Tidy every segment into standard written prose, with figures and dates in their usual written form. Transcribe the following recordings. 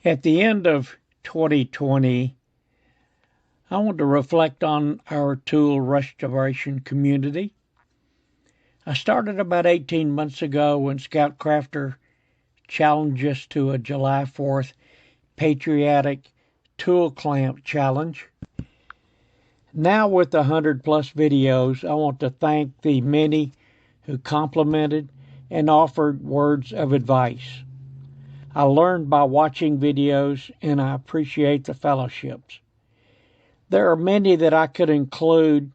At the end of 2020, I want to reflect on our tool restoration community. I started about 18 months ago when Scout Crafter challenged us to a July 4th patriotic tool clamp challenge. Now with 100 plus videos, I want to thank the many who complimented and offered words of advice. I learned by watching videos, and I appreciate the fellowships. There are many that I could include,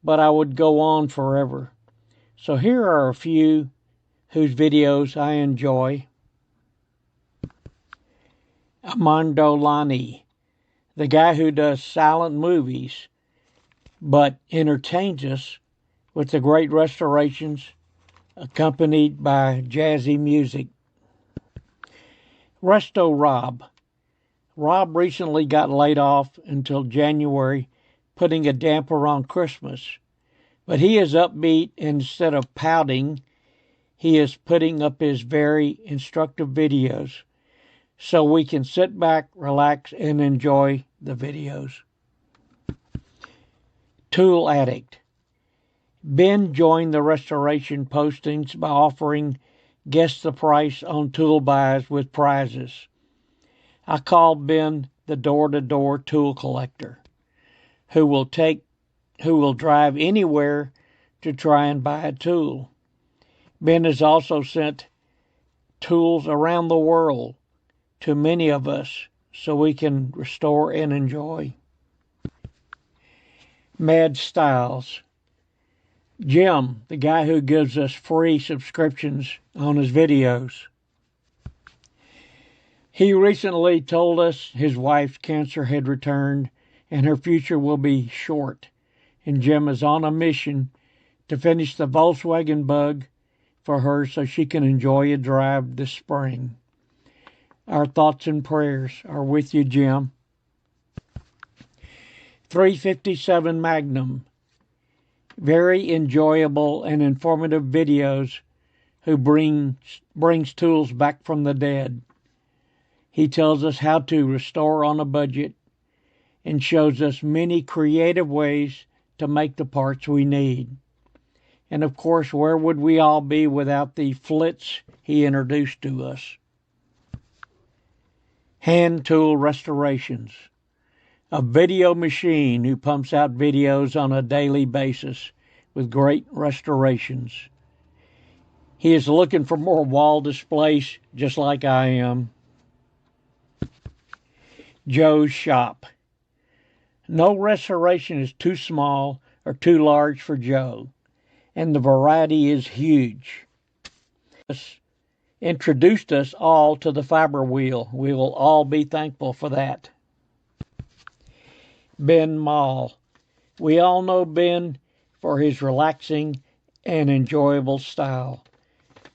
but I would go on forever. So here are a few whose videos I enjoy. Armando Lani, the guy who does silent movies, but entertains us with the great restorations accompanied by jazzy music. Resto Rob. Rob recently got laid off until January, putting a damper on Christmas. But he is upbeat, and instead of pouting, he is putting up his very instructive videos so we can sit back, relax, and enjoy the videos. Tool Addict. Ben joined the restoration postings by offering guess the price on tool buys with prizes. I call Ben the door-to-door tool collector who will drive anywhere to try and buy a tool. Ben has also sent tools around the world to many of us so we can restore and enjoy. Mad Styles. Jim, the guy who gives us free subscriptions on his videos. He recently told us his wife's cancer had returned and her future will be short, and Jim is on a mission to finish the Volkswagen Bug for her so she can enjoy a drive this spring. Our thoughts and prayers are with you, Jim. 357 Magnum. Very enjoyable and informative videos who brings tools back from the dead. He tells us how to restore on a budget and shows us many creative ways to make the parts we need. And of course, where would we all be without the flits he introduced to us? Hand Tool Restorations. A video machine who pumps out videos on a daily basis with great restorations. He is looking for more wall displays just like I am. Joe's Shop. No restoration is too small or too large for Joe, and the variety is huge. Introduced us all to the fiber wheel. We will all be thankful for that. Ben Mall. We all know Ben for his relaxing and enjoyable style.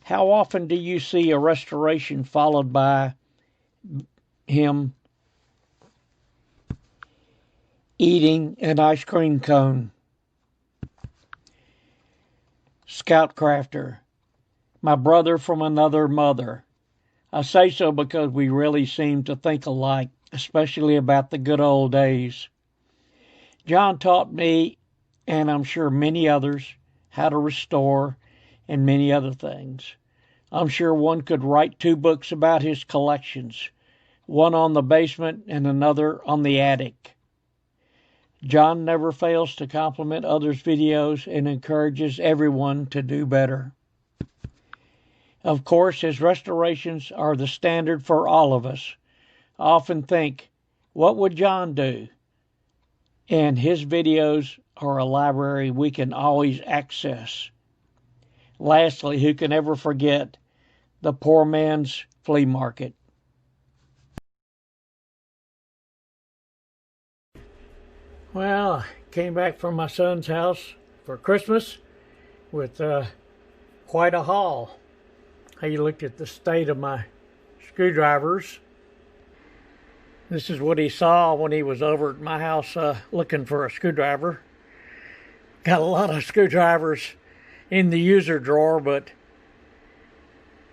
How often do you see a restoration followed by him eating an ice cream cone? Scout Crafter. My brother from another mother. I say so because we really seem to think alike, especially about the good old days. John taught me, and I'm sure many others, how to restore and many other things. I'm sure one could write 2 books about his collections, one on the basement and another on the attic. John never fails to compliment others' videos and encourages everyone to do better. Of course, his restorations are the standard for all of us. I often think, what would John do? And his videos are a library we can always access. Lastly, who can ever forget the poor man's flea market? Well, I came back from my son's house for Christmas with quite a haul. He looked at the state of my screwdrivers. This is what he saw when he was over at my house looking for a screwdriver. Got a lot of screwdrivers in the user drawer, but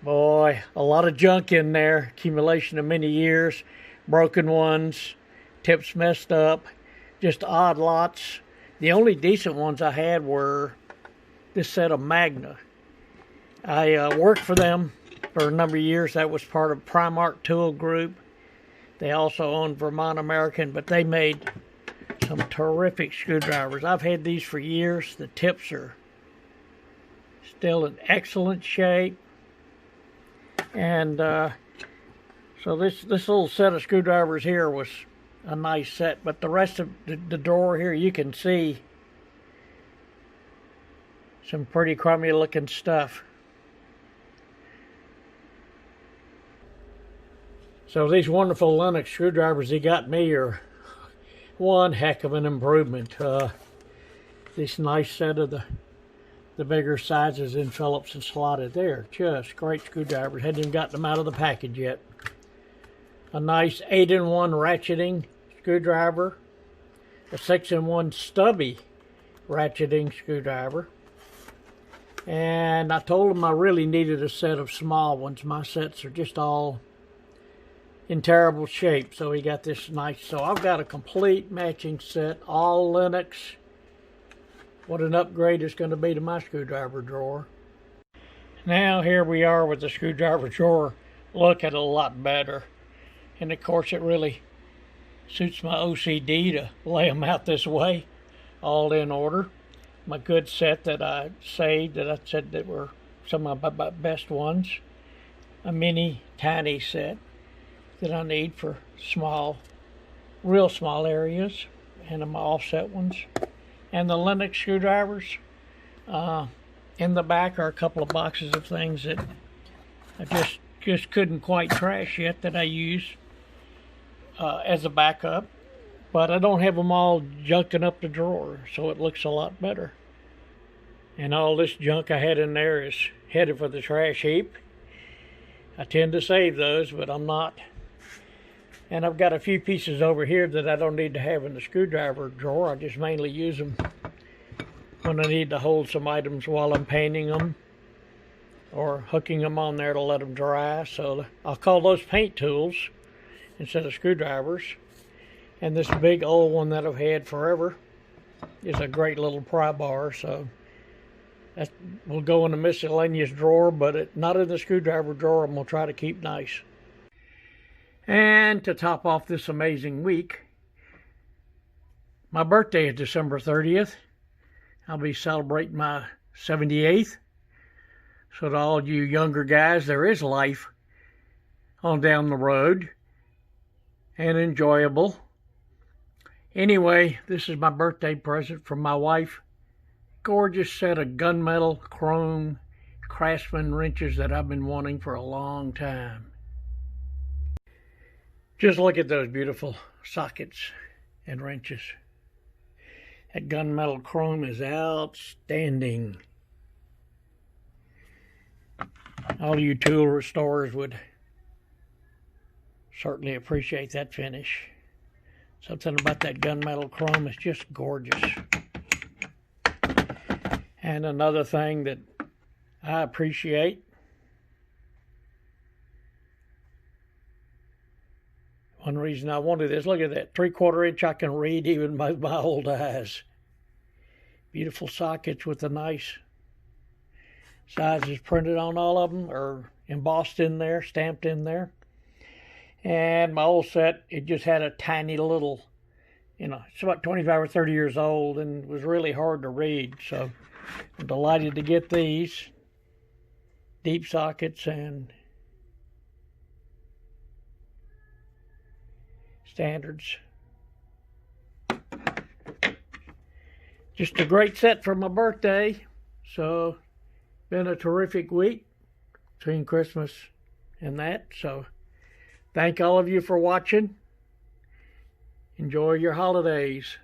Boy, a lot of junk in there. Accumulation of many years. Broken ones. Tips messed up. Just odd lots. The only decent ones I had were this set of Magna. I worked for them for a number of years. That was part of Primark Tool Group. They also owned Vermont American, but they made some terrific screwdrivers. I've had these for years. The tips are still in excellent shape. And so this little set of screwdrivers here was a nice set, but the rest of the drawer here, you can see some pretty crummy looking stuff. So these wonderful Lenox screwdrivers he got me are one heck of an improvement. This nice set of the bigger sizes in Phillips and slotted there. Just great screwdrivers. Hadn't even gotten them out of the package yet. A nice 8-in-1 ratcheting screwdriver. A 6-in-1 stubby ratcheting screwdriver. And I told him I really needed a set of small ones. My sets are just all in terrible shape. So he got this nice. So I've got a complete matching set, all Lenox. What an upgrade it's going to be to my screwdriver drawer. Now here we are with the screwdriver drawer looking a lot better. And of course it really suits my OCD to lay them out this way, all in order. My good set that I saved, that I said that were some of my best ones. A mini tiny set that I need for small, real small areas. And my offset ones. And the Lenox screwdrivers. In the back are a couple of boxes of things that I just couldn't quite trash yet that I use as a backup. But I don't have them all junking up the drawer, so it looks a lot better. And all this junk I had in there is headed for the trash heap. I tend to save those, but I'm not. And I've got a few pieces over here that I don't need to have in the screwdriver drawer. I just mainly use them when I need to hold some items while I'm painting them or hooking them on there to let them dry. So I'll call those paint tools instead of screwdrivers. And this big old one that I've had forever is a great little pry bar. So that will go in the miscellaneous drawer, but not in the screwdriver drawer. I'm going to try to keep nice. And to top off this amazing week, my birthday is December 30th. I'll be celebrating my 78th. So to all you younger guys, there is life on down the road and enjoyable. Anyway, this is my birthday present from my wife. Gorgeous set of gunmetal chrome Craftsman wrenches that I've been wanting for a long time. Just look at those beautiful sockets and wrenches. That gunmetal chrome is outstanding. All you tool restorers would certainly appreciate that finish. Something about that gunmetal chrome is just gorgeous. And another thing that I appreciate, one reason I wanted this, look at that, 3/4 inch I can read even by my old eyes. Beautiful sockets with the nice sizes printed on all of them, or embossed in there, stamped in there. And my old set, it just had a tiny little, it's about 25 or 30 years old and was really hard to read. So I'm delighted to get these deep sockets and standards. Just a great set for my birthday. So been a terrific week between Christmas and that. So thank all of you for watching. Enjoy your holidays.